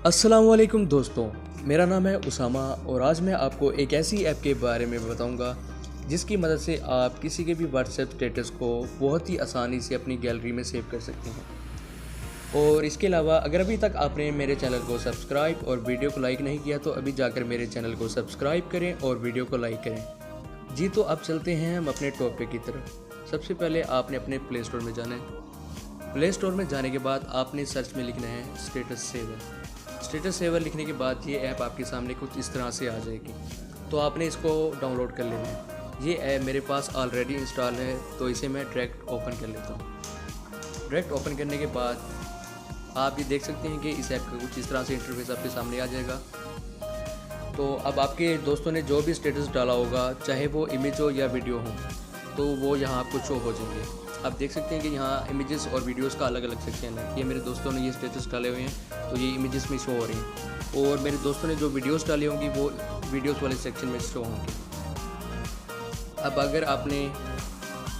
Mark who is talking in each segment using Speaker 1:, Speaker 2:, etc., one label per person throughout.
Speaker 1: अस्सलामुअलैकुम दोस्तों, मेरा नाम है उसामा और आज मैं आपको एक ऐसी ऐप के बारे में बताऊंगा जिसकी मदद से आप किसी के भी व्हाट्सएप स्टेटस को बहुत ही आसानी से अपनी गैलरी में सेव कर सकते हैं। और इसके अलावा अगर अभी तक आपने मेरे चैनल को सब्सक्राइब और वीडियो को लाइक नहीं किया तो अभी जाकर मेरे चैनल को सब्सक्राइब करें और वीडियो को लाइक करें। जी तो अब चलते हैं हम अपने टॉपिक की तरफ। सबसे पहले आपने अपने प्ले स्टोर में जाना है। प्ले स्टोर में जाने के बाद आपने सर्च में लिखना है स्टेटस सेवर। स्टेटस सेवर लिखने के बाद ये ऐप आपके सामने कुछ इस तरह से आ जाएगी, तो आपने इसको डाउनलोड कर लेना है। ये ऐप मेरे पास ऑलरेडी इंस्टॉल है तो इसे मैं डायरेक्ट ओपन कर लेता हूँ। डायरेक्ट ओपन करने के बाद आप ये देख सकते हैं कि इस ऐप का कुछ इस तरह से इंटरफेस आपके सामने आ जाएगा। तो अब आपके दोस्तों ने जो भी स्टेटस डाला होगा, चाहे वो इमेज हो या वीडियो हो, तो वो यहाँ आपको शो हो जाएंगे। आप देख सकते हैं कि यहाँ इमेजेस और वीडियोस का अलग अलग सेक्शन है। ये मेरे दोस्तों ने ये स्टेटस डाले हुए हैं तो ये इमेजेस में शो हो रही हैं, और मेरे दोस्तों ने जो वीडियोस डाली होंगी वो वीडियोस वाले सेक्शन में शो होंगे। अब अगर आपने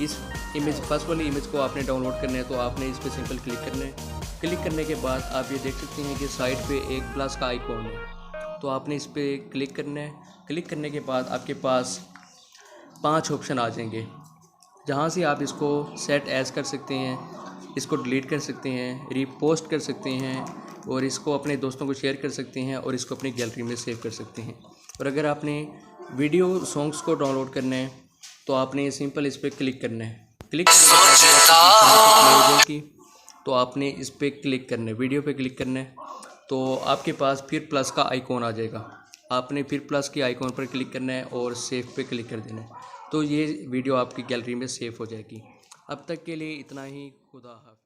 Speaker 1: इस इमेज फर्स्ट वाली इमेज को आपने डाउनलोड करना है तो आपने इस पर सिंपल क्लिक करना है। क्लिक करने के बाद आप ये देख सकते हैं कि साइड पर एक प्लस का आइकॉन है, तो आपने इस पर क्लिक करना है। क्लिक करने के बाद आपके पास 5 ऑप्शन आ जाएंगे, जहाँ से आप इसको सेट एज कर सकते हैं, इसको डिलीट कर सकते हैं, रीपोस्ट कर सकते हैं, और इसको अपने दोस्तों को शेयर कर सकते हैं, और इसको अपनी गैलरी में सेव कर सकते हैं। और अगर आपने वीडियो सॉन्ग्स को डाउनलोड करना है तो आपने सिंपल इस पर क्लिक करना है। क्लिक करने तो आपने इस पर क्लिक करना है, वीडियो पे क्लिक करना है, तो आपके पास फिर प्लस का आइकॉन आ जाएगा। आपने फिर प्लस के आइकॉन पर क्लिक करना है और सेव पे क्लिक कर देना है, तो ये वीडियो आपकी गैलरी में सेव हो जाएगी। अब तक के लिए इतना ही। खुदा हाफ़िज़।